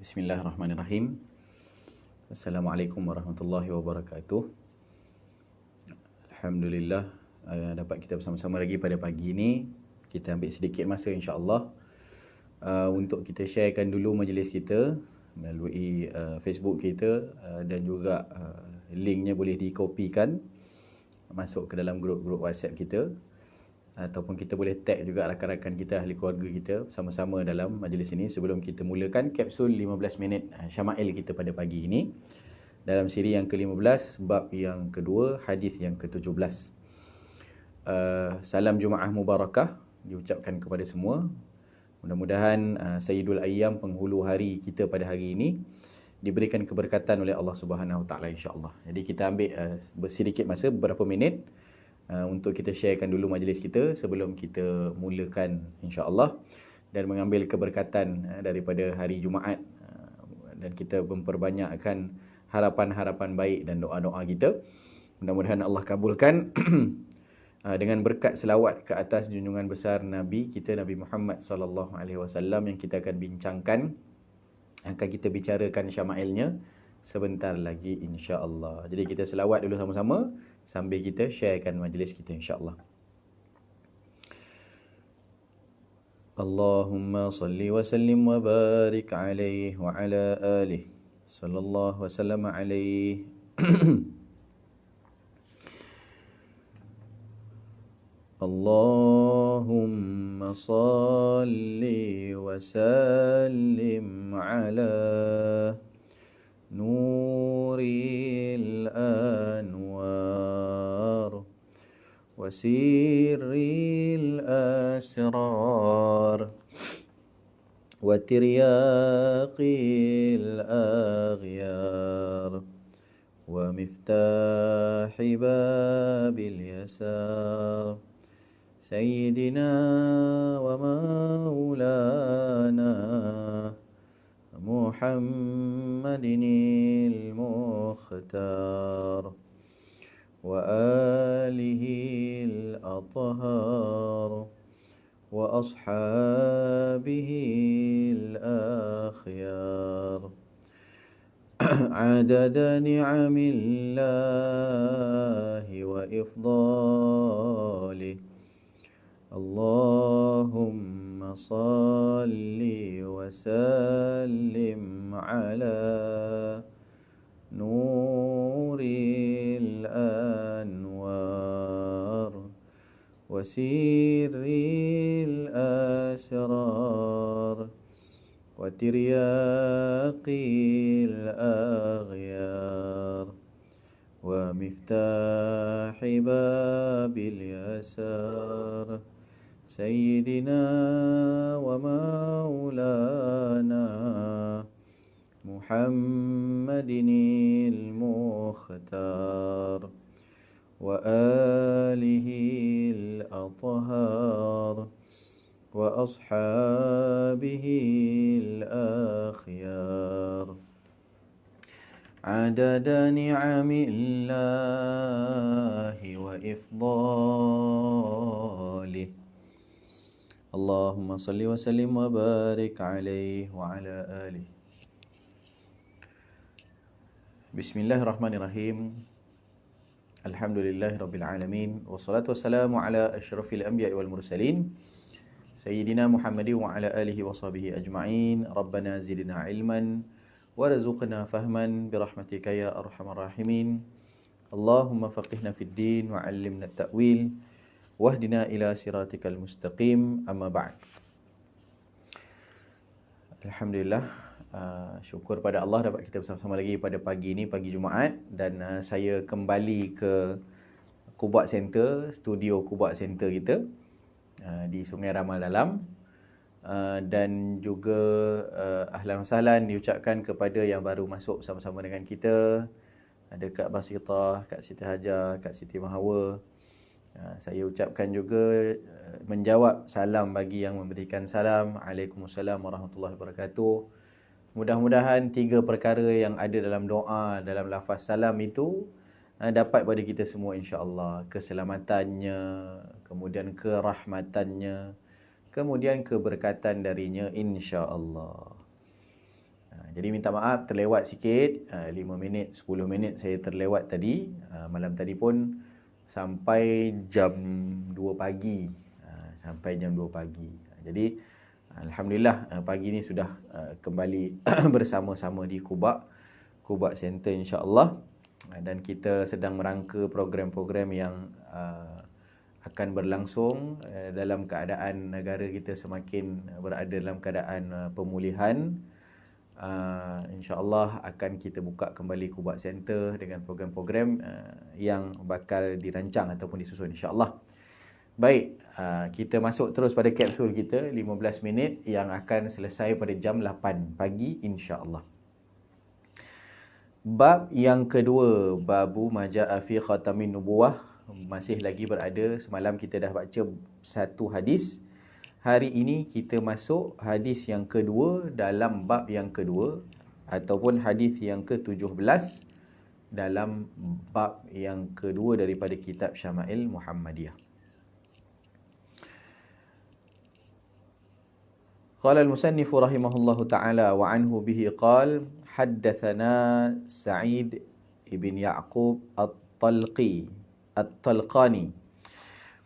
Bismillahirrahmanirrahim. Assalamualaikum warahmatullahi wabarakatuh. Alhamdulillah dapat kita bersama-sama lagi pada pagi ini. Kita ambil sedikit masa insya-Allah untuk kita sharekan dulu majlis kita melalui Facebook kita dan juga linknya boleh dikopikan masuk ke dalam grup-grup WhatsApp kita, ataupun kita boleh tag juga rakan-rakan kita, ahli keluarga kita sama-sama dalam majlis ini sebelum kita mulakan kapsul 15 minit Syama'il kita pada pagi ini dalam siri yang ke-15, bab yang kedua, hadis yang ke-17. Salam Jumaah Mubarakah diucapkan kepada semua. Mudah-mudahan Sayyidul Ayyam, penghulu hari kita pada hari ini, diberikan keberkatan oleh Allah Subhanahu Wa Taala insya-Allah. Jadi kita ambil sedikit masa, beberapa minit untuk kita sharekan dulu majlis kita sebelum kita mulakan insya-Allah dan mengambil keberkatan daripada hari Jumaat, dan kita memperbanyakkan harapan-harapan baik dan doa-doa kita. Mudah-mudahan Allah kabulkan dengan berkat selawat ke atas junjungan besar Nabi kita, Nabi Muhammad sallallahu alaihi wasallam, yang kita akan bincangkan, akan kita bicarakan syama'ilnya sebentar lagi insya-Allah. Jadi kita selawat dulu sama-sama sambil kita sharekan majlis kita insya-Allah. Allahumma salli wa sallim wa barik alaihi wa ala alihi sallallahu wa sallam alaihi. Allahumma salli wa sallim ala nuril anwar wa sirril asrar wa tiryaqil aghyar wa miftahi babil yasar sayyidina wa maulana Muhammadinil Mukhtar wa alihil athhar wa ashabihil akhyar adada ni'amillahi wa ifdalih. Allahumma salli wa sallim ala nuril anwar wa sirril asrar wa tiryaqil aghyar wa miftahi babil yasar sayyidina wa maulana Muhammadinil Mukhtar wa alihil athhar wa ashabihil akhyar adada ni'amillahi wa ifdalih. Allahumma salli wa sallim wa barik alaihi wa ala alihi. Bismillahirrahmanirrahim. Alhamdulillahirabbil alamin, wassalatu wassalamu ala asyrafil anbiya'i wal mursalin sayyidina Muhammadin wa ala alihi wa sahbihi ajma'in. Rabbana zidna ilman warzuqna fahman birahmatika ya arhamar rahimin. Allahumma faqihna fid din wa 'allimna at-ta'wil wahdina ila siratikal mustaqim. Amma ba'd. Alhamdulillah, syukur pada Allah dapat kita bersama-sama lagi pada pagi ini, pagi Jumaat, dan saya kembali ke Quba Center, studio Quba Center kita di Sungai Ramal Dalam. Dan juga ahlan wa sahlan diucapkan kepada yang baru masuk bersama-sama dengan kita. Ada Kak Basitah, Kak Siti Hajar, Kak Siti Mahawa. Saya ucapkan juga menjawab salam bagi yang memberikan salam. Waalaikumsalam warahmatullahi wabarakatuh. Mudah-mudahan tiga perkara yang ada dalam doa, dalam lafaz salam itu dapat pada kita semua insya-Allah. Keselamatannya, kemudian kerahmatannya, kemudian keberkatan darinya insya-Allah. Jadi minta maaf terlewat sikit, 5 minit, 10 minit saya terlewat tadi. Malam tadi pun sampai jam 2 pagi. Sampai jam 2 pagi. Jadi alhamdulillah pagi ni sudah kembali bersama-sama di Kubak Center insya-Allah. Dan kita sedang merangka program-program yang akan berlangsung dalam keadaan negara kita semakin berada dalam keadaan pemulihan. InsyaAllah akan kita buka kembali Kubak Center dengan program-program yang bakal dirancang ataupun disusun insyaAllah. Baik, kita masuk terus pada kapsul kita 15 minit yang akan selesai pada jam 8 pagi insyaAllah. Bab yang kedua, babu maja'a fi khatamin nubuwah, masih lagi berada. Semalam kita dah baca satu hadis. Hari ini kita masuk hadis yang kedua dalam bab yang kedua ataupun hadis yang ke-17 dalam bab yang kedua daripada kitab Syama'il Muhammadiyah. Qala al-musannif rahimahullahu ta'ala wa anhu bihi qala haddathana Sa'id ibn Ya'qub at-Talqani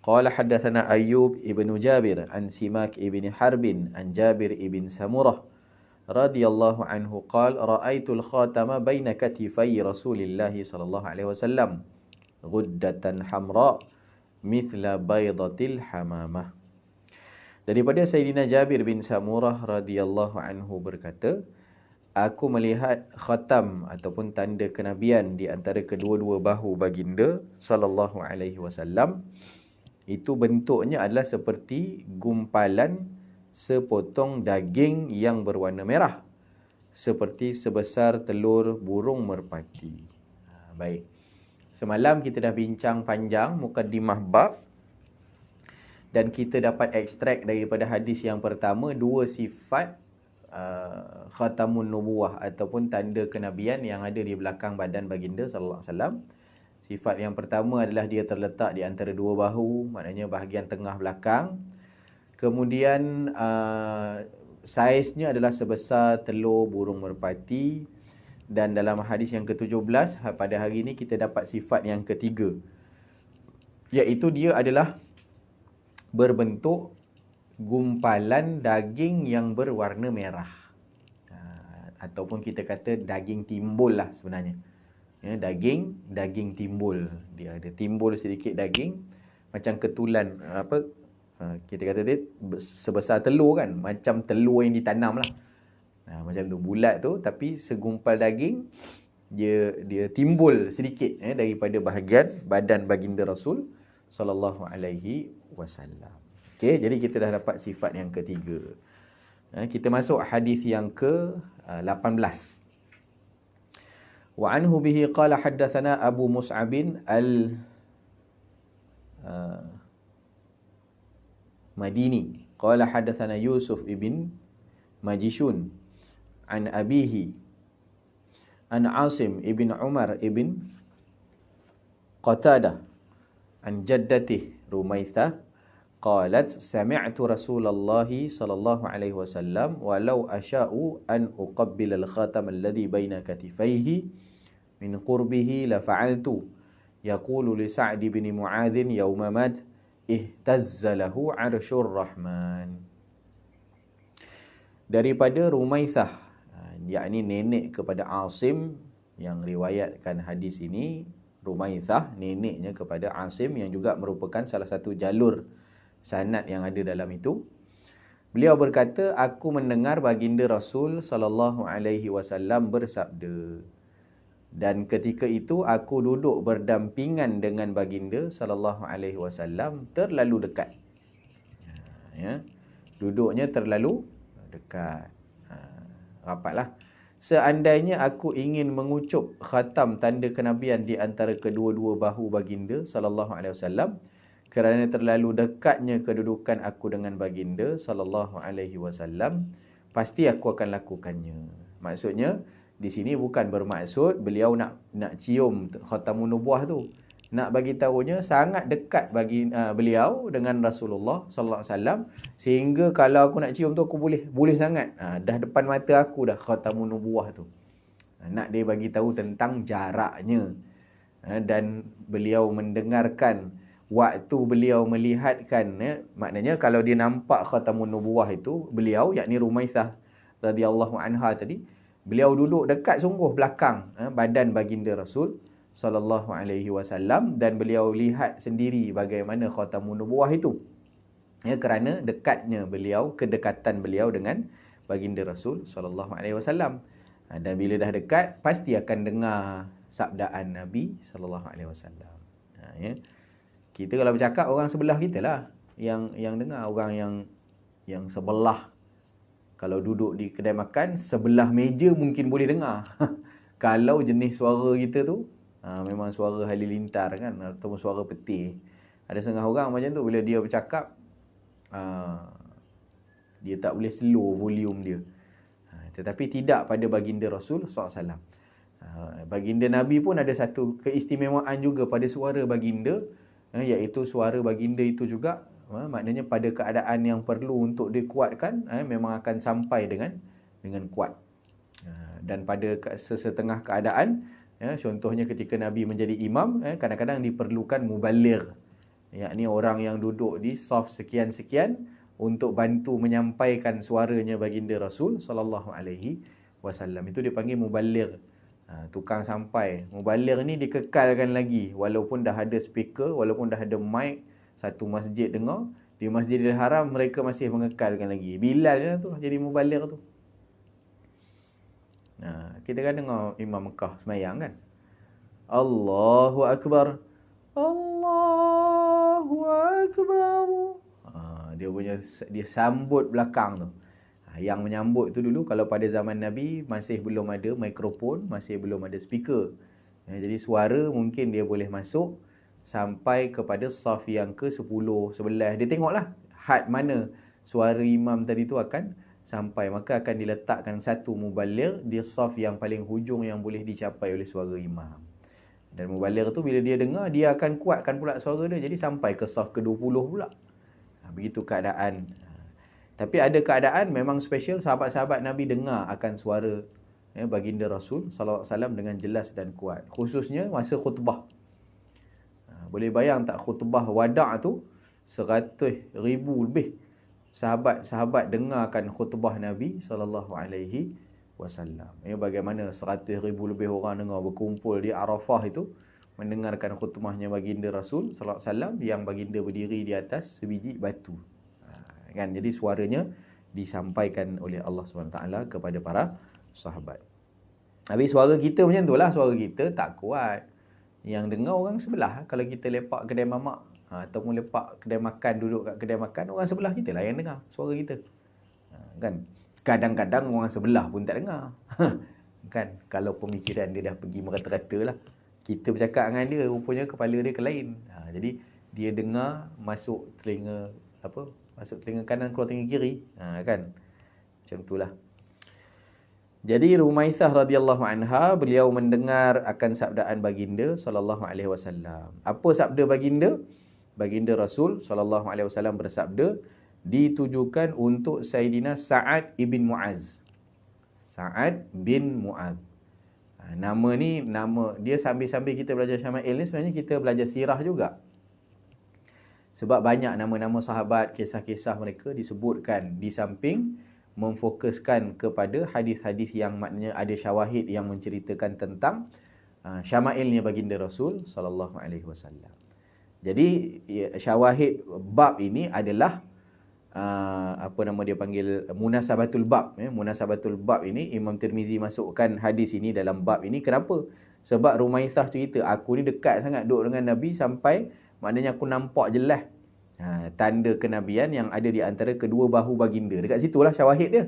قال حدثنا أيوب ابن جابر عن سماك ابن حرب عن جابر ابن سمرة رضي الله عنه قال رأيت الخاتم بين كتفي رسول الله صلى الله عليه وسلم غدة حمراء مثل بيضة الحمامة. Daripada Sayyidina Jabir bin Samurah radhiyallahu anhu berkata, aku melihat khatam ataupun tanda kenabian di antara kedua-dua bahu baginda sallallahu alaihi wasallam. Itu bentuknya adalah seperti gumpalan sepotong daging yang berwarna merah, seperti sebesar telur burung merpati. Baik. Semalam kita dah bincang panjang mukaddimah bab dan kita dapat ekstrak daripada hadis yang pertama dua sifat khatamun nubuwah ataupun tanda kenabian yang ada di belakang badan baginda sallallahu alaihi wasallam. Sifat yang pertama adalah dia terletak di antara dua bahu, maknanya bahagian tengah belakang. Kemudian saiznya adalah sebesar telur burung merpati. Dan dalam hadis yang ke-17 pada hari ini kita dapat sifat yang ketiga, iaitu dia adalah berbentuk gumpalan daging yang berwarna merah. Ataupun kita kata daging timbul lah sebenarnya. Ya, daging timbul. Dia ada timbul sedikit daging macam ketulan kita kata dia sebesar telur kan, macam telur yang ditanam lah. Macam tu bulat tu, tapi segumpal daging dia timbul sedikit daripada bahagian badan baginda Rasul sallallahu alaihi wasallam. Okey, jadi kita dah dapat sifat yang ketiga. Kita masuk hadis yang ke-18. Wa anhu bihi qala haddathana Abu Mus'ab al-Madini qala haddathana Yusuf ibn Majishun an abihi an Asim ibn Umar ibn Qatadah an jaddatih Rumaithah qalat sami'tu Rasulullah sallallahu alaihi wasallam walau asya'u an uqabbil al-khatam alladhi baina katifaihi min qurbihi la fa'altu yaqulu li Sa'd bin Mu'adz yawma mat ihtazza lahu 'arsyur rahman. Daripada Rumaithah, yakni nenek kepada Asim yang riwayatkan hadis ini. Rumaithah neneknya kepada Asim yang juga merupakan salah satu jalur sanad yang ada dalam itu. Beliau berkata, aku mendengar baginda Rasul sallallahu alaihi wasallam bersabda, dan ketika itu aku duduk berdampingan dengan baginda sallallahu alaihi wasallam terlalu dekat. Ya, duduknya terlalu dekat. Rapatlah. Seandainya aku ingin mengucup khatam tanda kenabian di antara kedua-dua bahu baginda sallallahu alaihi wasallam, kerana terlalu dekatnya kedudukan aku dengan baginda sallallahu alaihi wasallam, pasti aku akan lakukannya. Maksudnya di sini bukan bermaksud beliau nak cium khatamun nubuwah tu. nak bagi tahunya sangat dekat bagi beliau dengan Rasulullah sallallahu alaihi wasallam, sehingga kalau aku nak cium tu aku boleh sangat. Dah depan mata aku dah khatamun nubuwah tu. Nak dia bagi tahu tentang jaraknya. Dan beliau mendengarkan waktu beliau melihatkan, maknanya kalau dia nampak khatamun nubuwah itu, beliau yakni Rumaisah radhiyallahu anha tadi, beliau duduk dekat sungguh belakang badan baginda Rasul sallallahu alaihi wasallam, dan beliau lihat sendiri bagaimana khatamun nubuwah itu. Kerana dekatnya beliau, kedekatan beliau dengan baginda Rasul sallallahu alaihi wasallam. Dan bila dah dekat, pasti akan dengar sabdaan Nabi sallallahu alaihi wasallam. Kita kalau bercakap, orang sebelah kita lah yang dengar, orang yang sebelah. Kalau duduk di kedai makan, sebelah meja mungkin boleh dengar. Kalau jenis suara kita tu memang suara halilintar kan, ataupun suara peti. Ada setengah orang macam tu, bila dia bercakap, dia tak boleh slow volume dia. Tetapi tidak pada baginda Rasul SAW. Baginda Nabi pun ada satu keistimewaan juga pada suara baginda, iaitu suara baginda itu juga, maknanya pada keadaan yang perlu untuk dikuatkan, memang akan sampai dengan kuat. Dan pada sesetengah keadaan, contohnya ketika Nabi menjadi imam, kadang-kadang diperlukan mubaligh, yakni orang yang duduk di saf sekian-sekian untuk bantu menyampaikan suaranya baginda Rasul sallallahu alaihi wasallam. Itu dipanggil mubaligh, tukang sampai. Mubaligh ni dikekalkan lagi walaupun dah ada speaker, walaupun dah ada mic, satu masjid dengar. Di Masjidil Haram mereka masih mengekalkan lagi. Bilal lah tu jadi mubaligh tu. Kita kan dengar Imam Mekah semayang kan, Allahu Akbar, Allahu Akbar. Dia sambut belakang tu. Yang menyambut tu dulu, kalau pada zaman Nabi masih belum ada mikrofon, masih belum ada speaker. Jadi suara mungkin dia boleh masuk sampai kepada saf yang ke-10, 11. Dia tengoklah had mana suara imam tadi tu akan sampai, maka akan diletakkan satu mubaligh di saf yang paling hujung yang boleh dicapai oleh suara imam. Dan mubaligh tu bila dia dengar, dia akan kuatkan pula suara dia, jadi sampai ke saf ke-20 pula. Begitu keadaan. Tapi ada keadaan memang special, sahabat-sahabat Nabi dengar akan suara baginda Rasul sallallahu alaihi wasallam dengan jelas dan kuat, khususnya masa khutbah. Boleh bayang tak, khutbah wada' tu 100,000 lebih sahabat-sahabat dengarkan khutbah Nabi sallallahu alaihi wasallam. Bagaimana 100,000 lebih orang dengar berkumpul di Arafah itu mendengarkan khutbahnya baginda Rasul sallallahu alaihi wasallam, yang baginda berdiri di atas sebiji batu. Kan, jadi suaranya disampaikan oleh Allah SWT kepada para sahabat. Habis suara kita macam itulah, suara kita tak kuat. Yang dengar orang sebelah. Kalau kita lepak kedai mamak, ataupun lepak kedai makan, duduk kat kedai makan, orang sebelah kita lah yang dengar suara kita. Kan? Kadang-kadang orang sebelah pun tak dengar. Kan? Kalau pemikiran dia dah pergi merata-rata lah. Kita bercakap dengan dia, rupanya kepala dia ke lain. Jadi dia dengar masuk telinga masuk telinga kanan, keluar telinga kiri. Kan? Macam itulah. Jadi Rumaisah radhiyallahu anha, beliau mendengar akan sabdaan baginda sallallahu alaihi wasallam. Apa sabda baginda? Baginda Rasul sallallahu alaihi wasallam bersabda, ditujukan untuk Sayyidina Sa'ad ibn Mu'az. Sa'ad bin Mu'az. Nama ni, nama dia sambil-sambil kita belajar Syama'il ni, sebenarnya kita belajar sirah juga. Sebab banyak nama-nama sahabat, kisah-kisah mereka disebutkan di samping memfokuskan kepada hadis-hadis yang maknanya ada syawahid yang menceritakan tentang syama'ilnya baginda Rasul sallallahu alaihi wasallam. Jadi syawahid bab ini adalah apa nama dia panggil, munasabatul bab. Munasabatul bab ini Imam Tirmizi masukkan hadis ini dalam bab ini. Kenapa? Sebab Rumaisah cerita, aku ni dekat sangat duduk dengan Nabi sampai maknanya aku nampak jelas tanda kenabian yang ada di antara kedua bahu baginda. Dekat situlah syawahid dia.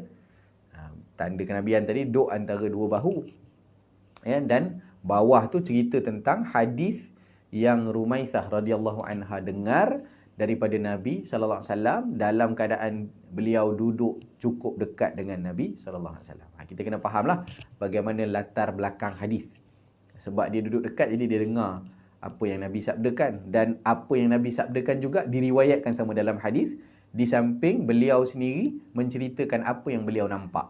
Tanda kenabian tadi duduk antara dua bahu. Dan bawah tu cerita tentang hadis yang Rumaisah radhiyallahu anha dengar daripada Nabi sallallahu alaihi wasallam dalam keadaan beliau duduk cukup dekat dengan Nabi sallallahu alaihi wasallam. Kita kena fahamlah bagaimana latar belakang hadis. Sebab dia duduk dekat, jadi dia dengar apa yang Nabi sabdakan, dan apa yang Nabi sabdakan juga diriwayatkan sama dalam hadis, di samping beliau sendiri menceritakan apa yang beliau nampak.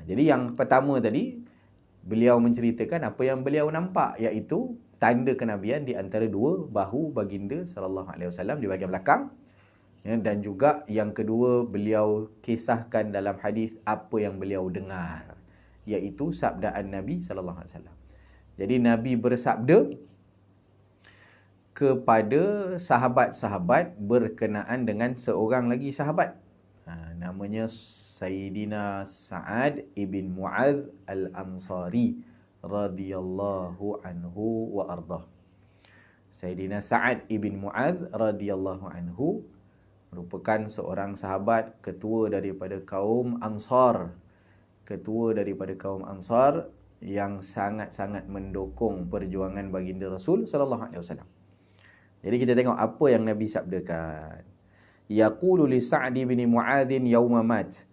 Jadi yang pertama tadi, beliau menceritakan apa yang beliau nampak, iaitu tanda kenabian di antara dua bahu baginda sallallahu alaihi wasallam di bahagian belakang. Dan juga yang kedua, beliau kisahkan dalam hadis apa yang beliau dengar, iaitu sabdaan Nabi sallallahu alaihi wasallam. Jadi Nabi bersabda kepada sahabat-sahabat berkenaan dengan seorang lagi sahabat. Namanya Sayyidina Sa'ad ibn Mu'adz al-Ansari radhiyallahu anhu wa ardah. Sayyidina Sa'ad ibn Mu'adz radhiyallahu anhu merupakan seorang sahabat, ketua daripada kaum Ansar. Ketua daripada kaum Ansar yang sangat-sangat mendukung perjuangan baginda Rasul sallallahu alaihi wasallam. Jadi kita tengok apa yang Nabi sabdakan. Yaqulu li Sa'd bin Mu'adz yauma mat.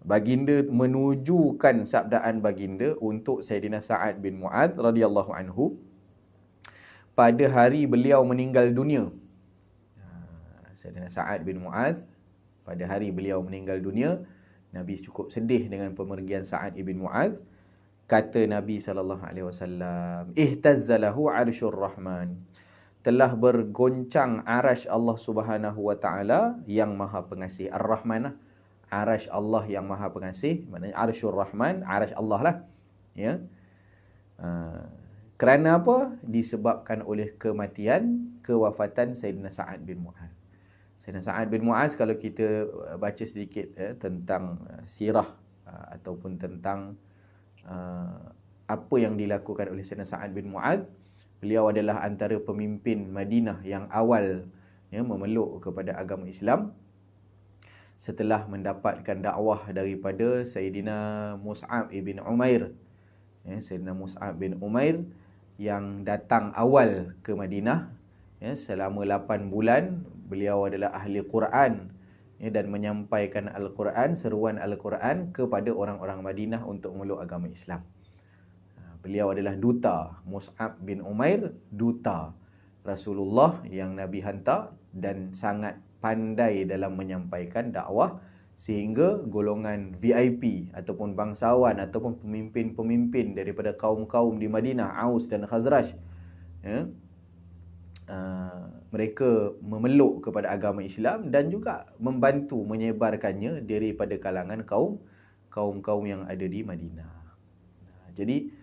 Baginda menujukan sabdaan baginda untuk Sayyidina Sa'ad bin Mu'adz radhiyallahu anhu pada hari beliau meninggal dunia. Sayyidina Sa'ad bin Mu'adz pada hari beliau meninggal dunia, Nabi cukup sedih dengan pemergian Sa'ad bin Mu'adz. Kata Nabi sallallahu alaihi wasallam, ihtazzalahu 'arsyur rahman. Telah bergoncang arasy Allah Subhanahu wa taala yang Maha Pengasih. Ar-Rahman, arasy Allah yang Maha Pengasih, maknanya Arsyur Rahman, arasy Allah lah. Ya. Kerana apa? Disebabkan oleh kematian, kewafatan Sayyidina Sa'ad bin Mu'adz. Sayyidina Sa'ad bin Mu'adz, kalau kita baca sedikit tentang sirah ataupun tentang apa yang dilakukan oleh Sayyidina Sa'ad bin Mu'adz, beliau adalah antara pemimpin Madinah yang awal memeluk kepada agama Islam setelah mendapatkan dakwah daripada Sayyidina Mus'ab ibn Umair. Sayyidina Mus'ab bin Umair yang datang awal ke Madinah, selama 8 bulan beliau adalah ahli Quran, dan menyampaikan Al-Quran, seruan Al-Quran kepada orang-orang Madinah untuk memeluk agama Islam. Beliau adalah duta, Mus'ab bin Umair, duta Rasulullah yang Nabi hantar, dan sangat pandai dalam menyampaikan dakwah, sehingga golongan VIP ataupun bangsawan ataupun pemimpin-pemimpin daripada kaum-kaum di Madinah, Aus dan Khazraj, mereka memeluk kepada agama Islam dan juga membantu menyebarkannya daripada kalangan kaum-kaum yang ada di Madinah. Jadi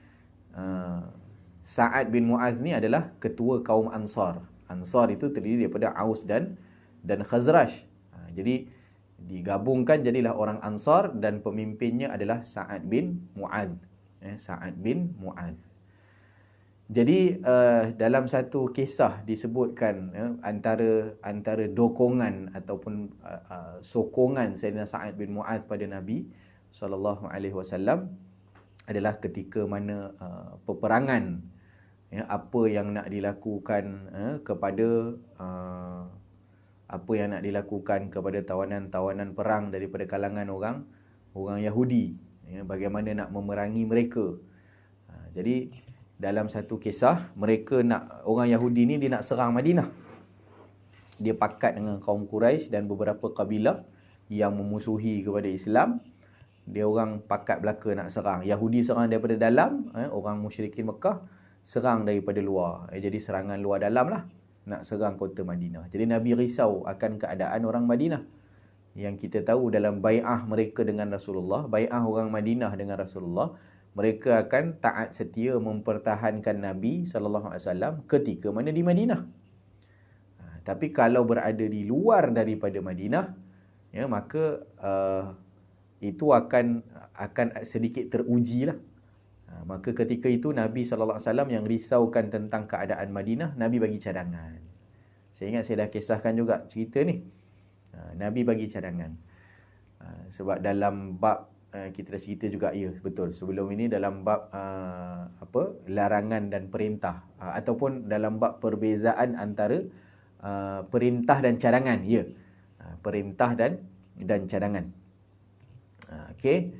Sa'ad bin Mu'adz ni adalah ketua kaum Ansar. Ansar itu terdiri daripada Aus dan Khazraj. Jadi digabungkan jadilah orang Ansar, dan pemimpinnya adalah Sa'ad bin Mu'adz. Sa'ad bin Mu'adz. Jadi dalam satu kisah disebutkan antara dokongan ataupun sokongan Sayyidina Sa'ad bin Mu'adz pada Nabi sallallahu alaihi wasallam adalah ketika mana peperangan, apa yang nak dilakukan kepada tawanan-tawanan perang daripada kalangan orang Yahudi, bagaimana nak memerangi mereka. Jadi dalam satu kisah, orang Yahudi ni dia nak serang Madinah. Dia pakat dengan kaum Quraisy dan beberapa kabilah yang memusuhi kepada Islam. Dia orang pakat belaka nak serang. Yahudi serang daripada dalam, orang musyrikin Mekah serang daripada luar. Jadi serangan luar dalam lah, nak serang kota Madinah. Jadi Nabi risau akan keadaan orang Madinah. Yang kita tahu dalam bai'ah mereka dengan Rasulullah, bai'ah orang Madinah dengan Rasulullah, mereka akan taat setia mempertahankan Nabi SAW ketika mana di Madinah. Tapi kalau berada di luar daripada Madinah, maka itu akan sedikit teruji lah. Maka ketika itu Nabi SAW yang risaukan tentang keadaan Madinah, Nabi bagi cadangan. Saya ingat saya dah kisahkan juga cerita ni. Nabi bagi cadangan. Sebab dalam bab kita dah cerita juga, ya betul, sebelum ini dalam bab larangan dan perintah, ataupun dalam bab perbezaan antara perintah dan cadangan, ya. Perintah dan cadangan. Okey.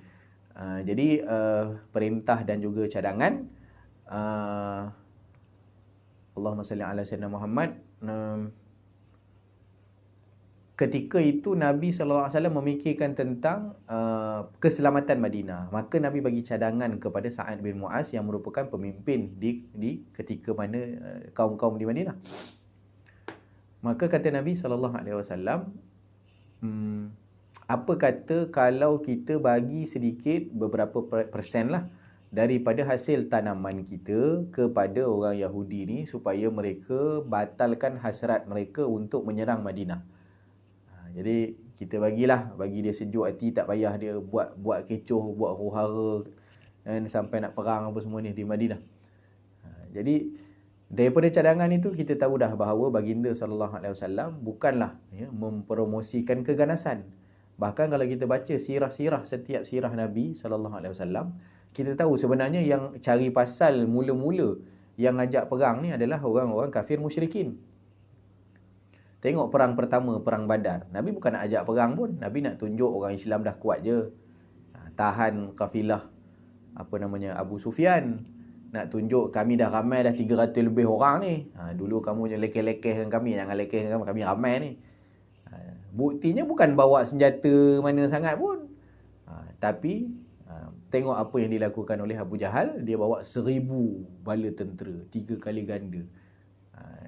Jadi perintah dan juga cadangan, Allahumma salli ala sayyidina Muhammad. Ketika itu Nabi SAW memikirkan tentang keselamatan Madinah. Maka Nabi bagi cadangan kepada Sa'ad bin Mu'az yang merupakan pemimpin di ketika mana kaum-kaum di Madinah. Maka kata Nabi SAW, apa kata kalau kita bagi sedikit beberapa persen lah daripada hasil tanaman kita kepada orang Yahudi ni supaya mereka batalkan hasrat mereka untuk menyerang Madinah. Jadi kita bagi dia sejuk hati, tak payah dia buat kecoh, buat huru-hara sampai nak perang apa semua ni di Madinah. Jadi daripada cadangan itu kita tahu dah bahawa baginda SAW bukanlah mempromosikan keganasan. Bahkan kalau kita baca sirah-sirah setiap sirah Nabi SAW, kita tahu sebenarnya yang cari pasal mula-mula yang ajak perang ni adalah orang-orang kafir musyrikin. Tengok perang pertama, perang Badar. Nabi bukan nak ajak perang pun. Nabi nak tunjuk orang Islam dah kuat je. Tahan kafilah Abu Sufyan. Nak tunjuk kami dah ramai, dah 300 lebih orang ni. Dulu kamu je lekeh-lekeh dengan kami. Jangan lekeh dengan kami ramai ni. Buktinya bukan bawa senjata mana sangat pun. Tapi tengok apa yang dilakukan oleh Abu Jahal. Dia bawa 1000 bala tentera. 3 kali ganda.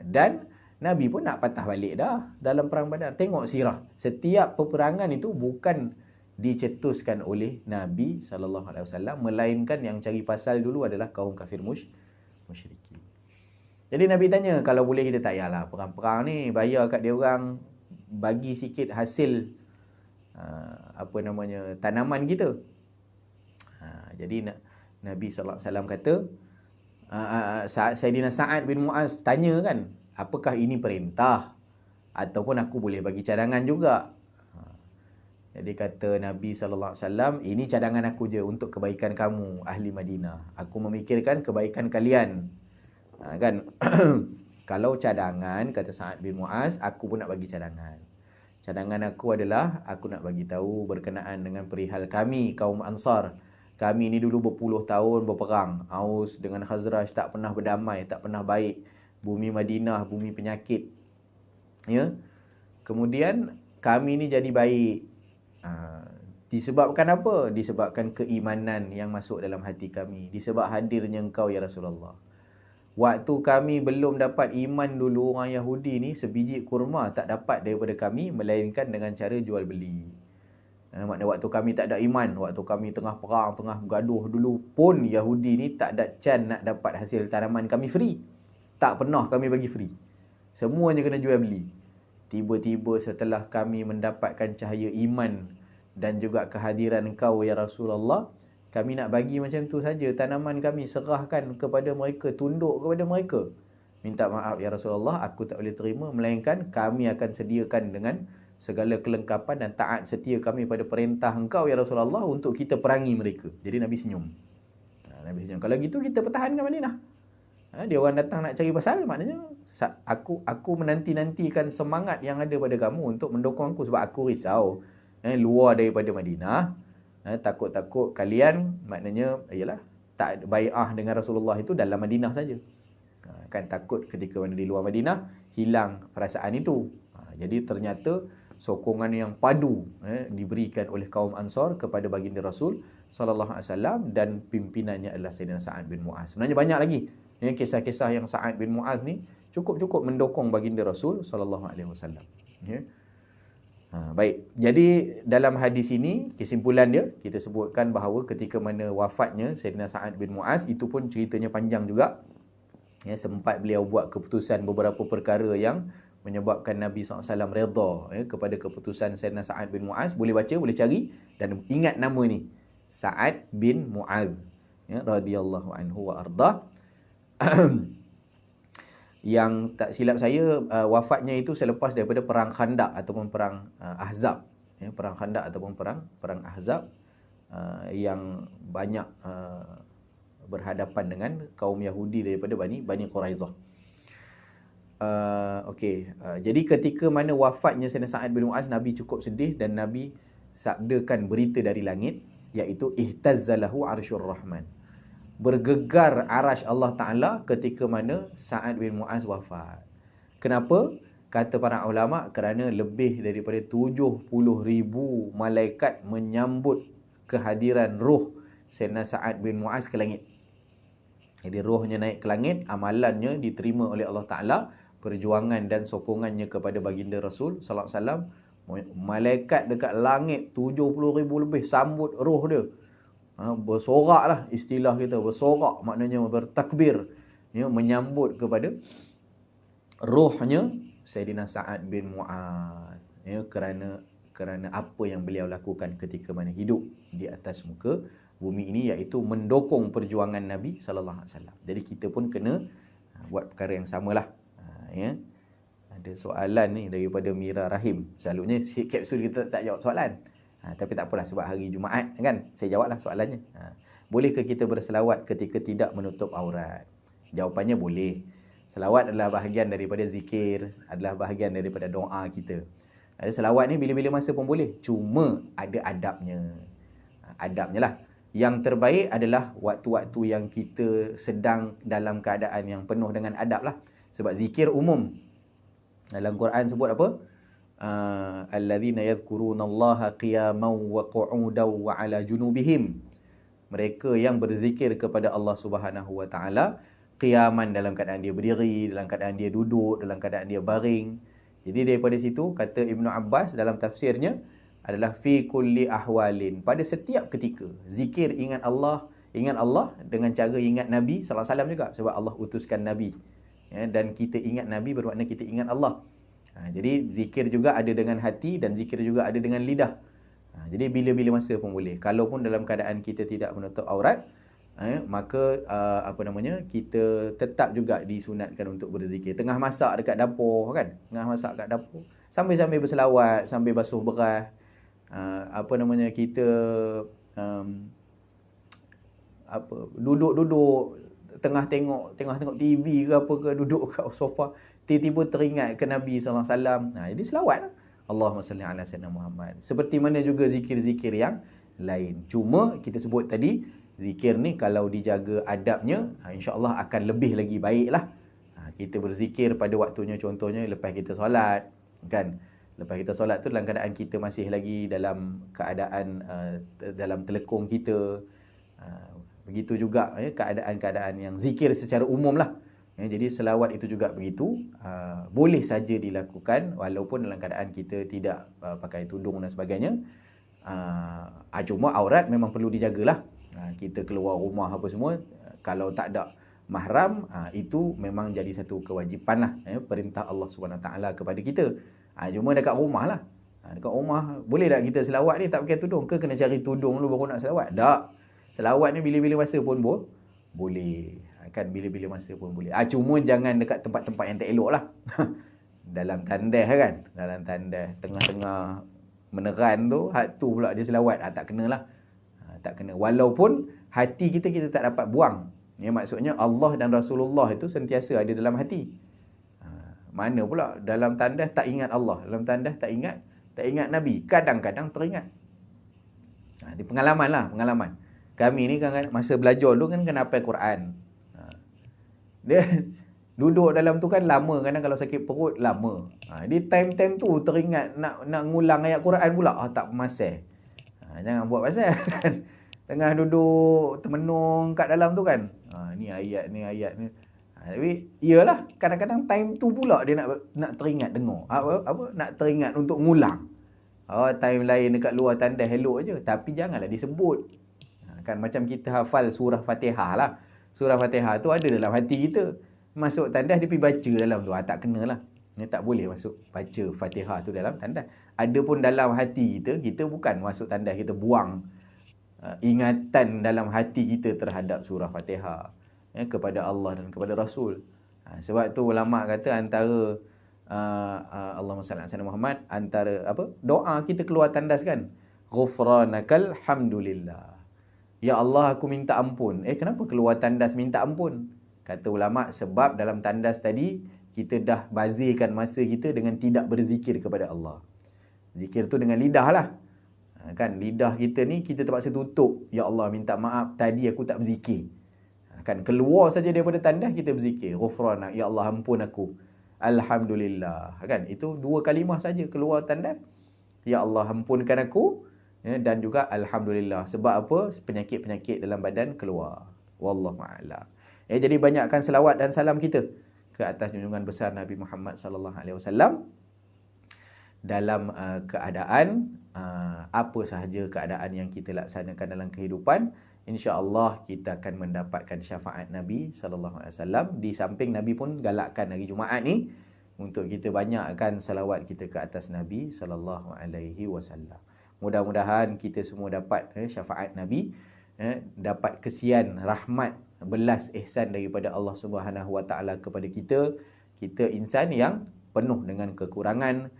Dan Nabi pun nak patah balik dah dalam perang Badar. Tengok sirah. Setiap peperangan itu bukan dicetuskan oleh Nabi SAW, melainkan yang cari pasal dulu adalah kaum kafir musyrikin. Jadi Nabi tanya, kalau boleh kita tak payahlah perang-perang ni, bayar kat dia orang, bagi sikit hasil tanaman kita. Jadi Nabi SAW kata, Sayyidina Sa'ad bin Mu'az tanya kan, apakah ini perintah ataupun aku boleh bagi cadangan juga? Jadi kata Nabi SAW, ini cadangan aku je untuk kebaikan kamu, ahli Madinah. Aku memikirkan kebaikan kalian. Kan? Kalau cadangan, kata Sa'ad bin Mu'az, aku pun nak bagi cadangan. Cadangan aku adalah, aku nak bagi tahu berkenaan dengan perihal kami, kaum Ansar. Kami ni dulu berpuluh tahun berperang. Aus dengan Khazraj tak pernah berdamai, tak pernah baik. Bumi Madinah, bumi penyakit. Ya. Kemudian kami ni jadi baik. Disebabkan apa? Disebabkan keimanan yang masuk dalam hati kami. Disebab hadirnya engkau ya Rasulullah. Waktu kami belum dapat iman dulu, orang Yahudi ni sebiji kurma tak dapat daripada kami, melainkan dengan cara jual beli. Maknanya waktu kami tak ada iman, waktu kami tengah perang, tengah bergaduh dulu pun, Yahudi ni tak ada can nak dapat hasil tanaman kami free. Tak pernah kami bagi free. Semuanya kena jual beli. Tiba-tiba setelah kami mendapatkan cahaya iman dan juga kehadiran engkau ya Rasulullah, kami nak bagi macam tu saja. Tanaman kami serahkan kepada mereka, tunduk kepada mereka. Minta maaf ya Rasulullah, aku tak boleh terima, melainkan kami akan sediakan dengan segala kelengkapan dan taat setia kami pada perintah engkau ya Rasulullah untuk kita perangi mereka. Jadi Nabi senyum. Nabi senyum. Kalau gitu kita pertahankan Madinah. Dia orang datang nak cari pasal, maknanya aku menanti-nantikan semangat yang ada pada kamu untuk mendukung aku, sebab aku risau luar daripada Madinah, takut-takut kalian maknanya ialah tak bai'ah dengan Rasulullah itu dalam Madinah saja. Kan takut ketika mana di luar Madinah hilang perasaan itu. Jadi ternyata sokongan yang padu diberikan oleh kaum Ansar kepada baginda Rasul sallallahu alaihi wasallam, dan pimpinannya adalah Sayyidina Sa'ad bin Mu'az. Sebenarnya banyak lagi kisah-kisah yang Sa'ad bin Mu'az ni cukup-cukup mendukung baginda Rasul sallallahu alaihi wasallam. Baik. Jadi dalam hadis ini kesimpulan dia kita sebutkan bahawa ketika mana wafatnya Sayyidina Sa'ad bin Mu'az, itu pun ceritanya panjang juga. Sempat beliau buat keputusan beberapa perkara yang menyebabkan Nabi SAW redha kepada keputusan Sayyidina Sa'ad bin Mu'az. Boleh baca, boleh cari dan ingat nama ni, Sa'ad bin Mu'az radhiyallahu anhu wa arda. Yang tak silap saya wafatnya itu selepas daripada perang Khandaq ataupun perang Ahzab. Perang Khandaq ataupun perang Ahzab yang banyak berhadapan dengan kaum Yahudi daripada Bani Quraizah. Jadi ketika mana wafatnya Sayyidina Sa'ad bin Mu'az, Nabi cukup sedih dan Nabi sabdakan berita dari langit, iaitu ihtazzalahu arsyur rahman. bergegar arash Allah Ta'ala ketika mana Sa'ad bin Mu'az wafat. Kenapa? Kata para ulama, kerana lebih daripada 70,000 malaikat menyambut kehadiran roh Sayyidina Sa'ad bin Mu'az ke langit. Jadi rohnya naik ke langit, amalannya diterima oleh Allah Ta'ala, perjuangan dan sokongannya kepada baginda Rasul sallallahu alaihi wasallam. Malaikat dekat langit 70,000 lebih sambut roh dia. Bersorak lah istilah kita, bersorak maknanya bertakbir, menyambut kepada rohnya Sayyidina Sa'ad bin Mu'az, kerana apa yang beliau lakukan ketika mana hidup di atas muka bumi ini, iaitu mendukung perjuangan Nabi sallallahu alaihi wasallam. Jadi kita pun kena buat perkara yang samalah. Ya. Ada soalan ni daripada Mira Rahim. Selalunya kapsul kita tak jawab soalan. Tapi tak apalah, sebab hari Jumaat kan, saya jawablah soalannya. Bolehkah kita berselawat ketika tidak menutup aurat? Jawapannya boleh. Selawat adalah bahagian daripada zikir, adalah bahagian daripada doa kita. Selawat ni bila-bila masa pun boleh. Cuma ada adabnya. Adabnya lah. Yang terbaik adalah waktu-waktu yang kita sedang dalam keadaan yang penuh dengan adab lah. Sebab zikir umum. Dalam Quran sebut apa? Alladzina yadhkurunallaha qiyaman wa qu'udan wa 'ala junubihim. Mereka yang berzikir kepada Allah Subhanahu wa taala qiyaman, dalam keadaan dia berdiri, dalam keadaan dia duduk, dalam keadaan dia baring. Jadi daripada situ kata Ibnu Abbas dalam tafsirnya adalah fi kulli ahwalin, pada setiap ketika. Zikir ingat Allah dengan cara ingat Nabi sallallahu alaihi wasallam juga, sebab Allah utuskan Nabi. Ya, dan kita ingat Nabi bermakna kita ingat Allah. Jadi zikir juga ada dengan hati dan zikir juga ada dengan lidah. Jadi bila-bila masa pun boleh. Kalaupun dalam keadaan kita tidak menutup aurat, maka kita tetap juga disunatkan untuk berzikir. Tengah masak dekat dapur kan? Tengah masak kat dapur, sambil-sambil berselawat, sambil basuh beras. Kita duduk-duduk tengah tengok TV ke apa ke, duduk kat sofa, tiba-tiba teringat ke Nabi sallallahu alaihi wasallam. Jadi selawatlah. Allahumma salli ala sayyidina Muhammad. Seperti mana juga zikir-zikir yang lain. Cuma kita sebut tadi, zikir ni kalau dijaga adabnya, insya-Allah akan lebih lagi baiklah. Kita berzikir pada waktunya, contohnya lepas kita solat, kan? Lepas kita solat tu dalam keadaan kita masih lagi dalam keadaan dalam telekung kita. Begitu juga keadaan-keadaan yang zikir secara umum lah. Jadi selawat itu juga begitu. Boleh saja dilakukan walaupun dalam keadaan kita tidak pakai tudung dan sebagainya. Cuma aurat memang perlu dijagalah. Kita keluar rumah apa semua, kalau tak ada mahram, itu memang jadi satu kewajipan lah, perintah Allah SWT kepada kita. Cuma dekat rumah lah. Dekat rumah boleh tak kita selawat ni tak pakai tudung ke? Kena cari tudung dulu baru nak selawat? Tak. Selawat ni bila-bila masa pun boleh. Kan bila-bila masa pun boleh. Cuma jangan dekat tempat-tempat yang tak elok lah. Dalam tandas kan. Dalam tandas. Tengah-tengah meneran tu. Tu pula dia selawat. Tak kena lah. Tak kena. Walaupun hati kita tak dapat buang. Maksudnya Allah dan Rasulullah itu sentiasa ada dalam hati. Mana pula dalam tandas tak ingat Allah. Dalam tandas tak ingat Nabi. Kadang-kadang teringat. Ini pengalaman lah. Pengalaman. Kami ni kan masa belajar dulu kan kena hafal Quran. Dia duduk dalam tu kan lama, kadang kalau sakit perut lama. Dia time-time tu teringat nak ngulang ayat Quran pula. Tak masih. Jangan buat pasal kan. Tengah duduk termenung kat dalam tu kan. Ni ayat ni. Tapi iyalah kadang-kadang time tu pula dia nak teringat dengar. Nak teringat untuk ngulang. Time lain dekat luar tandas elok je, tapi janganlah disebut. Kan macam kita hafal surah Fatihah lah. Surah Fatihah tu ada dalam hati kita. Masuk tandas dia pergi baca dalam tu. Tak kenalah. Tak boleh masuk baca Fatihah tu dalam tandas. Ada pun dalam hati kita bukan masuk tandas kita buang ingatan dalam hati kita terhadap surah Fatihah kepada Allah dan kepada Rasul. Sebab tu ulama kata antara Allahumma salli ala Muhammad, antara doa kita keluar tandas kan, ghufranakal hamdulillah. Ya Allah, aku minta ampun. Kenapa keluar tandas minta ampun? Kata ulama, sebab dalam tandas tadi kita dah bazirkan masa kita dengan tidak berzikir kepada Allah. Zikir tu dengan lidah lah. Kan lidah kita ni kita terpaksa tutup. Ya Allah, minta maaf tadi aku tak berzikir. Kan keluar saja daripada tandas kita berzikir, ghufranak, ya Allah ampun aku. Alhamdulillah. Kan itu 2 kalimah saja keluar tandas. Ya Allah ampunkan aku, dan juga alhamdulillah. Sebab apa? Penyakit-penyakit dalam badan keluar. Wallahu a'lam. Jadi banyakkan selawat dan salam kita ke atas junjungan besar Nabi Muhammad sallallahu alaihi wasallam dalam keadaan apa sahaja keadaan yang kita laksanakan dalam kehidupan. InsyaAllah kita akan mendapatkan syafaat Nabi sallallahu alaihi wasallam. Di samping Nabi pun galakkan hari Jumaat ni untuk kita banyakkan salawat kita ke atas Nabi sallallahu alaihi wasallam. Mudah-mudahan kita semua dapat syafaat Nabi, dapat kesian, rahmat, belas ihsan daripada Allah Subhanahu Wa Taala kepada kita. Kita insan yang penuh dengan kekurangan,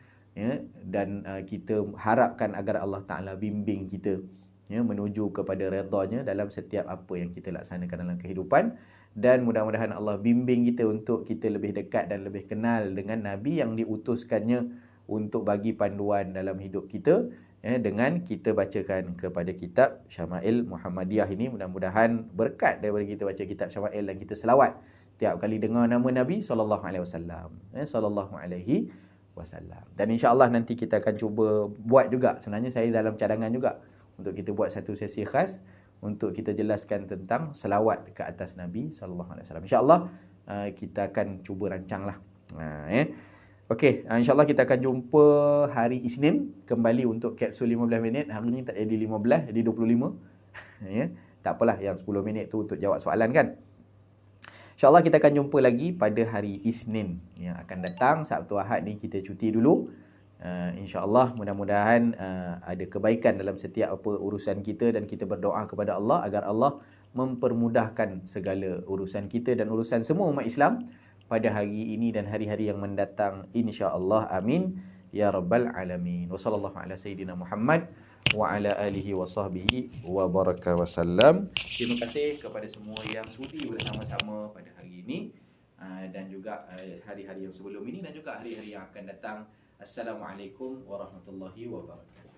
dan kita harapkan agar Allah Taala bimbing kita menuju kepada redha-Nya dalam setiap apa yang kita laksanakan dalam kehidupan. Dan mudah-mudahan Allah bimbing kita untuk kita lebih dekat dan lebih kenal dengan Nabi yang diutuskannya untuk bagi panduan dalam hidup kita, dengan kita bacakan kepada kitab Syama'il Muhammadiyah ini. Mudah-mudahan berkat daripada kita baca kitab Syama'il dan kita selawat tiap kali dengar nama Nabi sallallahu alaihi wasallam, sallallahu alaihi wasallam. Dan insya-Allah nanti kita akan cuba buat juga, sebenarnya saya dalam cadangan juga untuk kita buat satu sesi khas untuk kita jelaskan tentang selawat ke atas Nabi sallallahu alaihi wasallam. Insya-Allah kita akan cuba rancanglah. Okey, insya-Allah kita akan jumpa hari Isnin kembali untuk kapsul 15 minit. Hari ni tak jadi 15, jadi 25. Tak apalah, yang 10 minit tu untuk jawab soalan kan. InsyaAllah kita akan jumpa lagi pada hari Isnin yang akan datang. Sabtu Ahad ni kita cuti dulu. InsyaAllah mudah-mudahan ada kebaikan dalam setiap apa urusan kita, dan kita berdoa kepada Allah agar Allah mempermudahkan segala urusan kita dan urusan semua umat Islam pada hari ini dan hari-hari yang mendatang, insya-Allah. Amin ya rabbal alamin. Wa sallallahu ala sayidina Muhammad wa ala alihi wa sahbihi wa baraka wa sallam. Terima kasih kepada semua yang sudi bersama-sama pada hari ini, dan juga hari-hari yang sebelum ini, dan juga hari-hari yang akan datang. Assalamualaikum warahmatullahi wabarakatuh.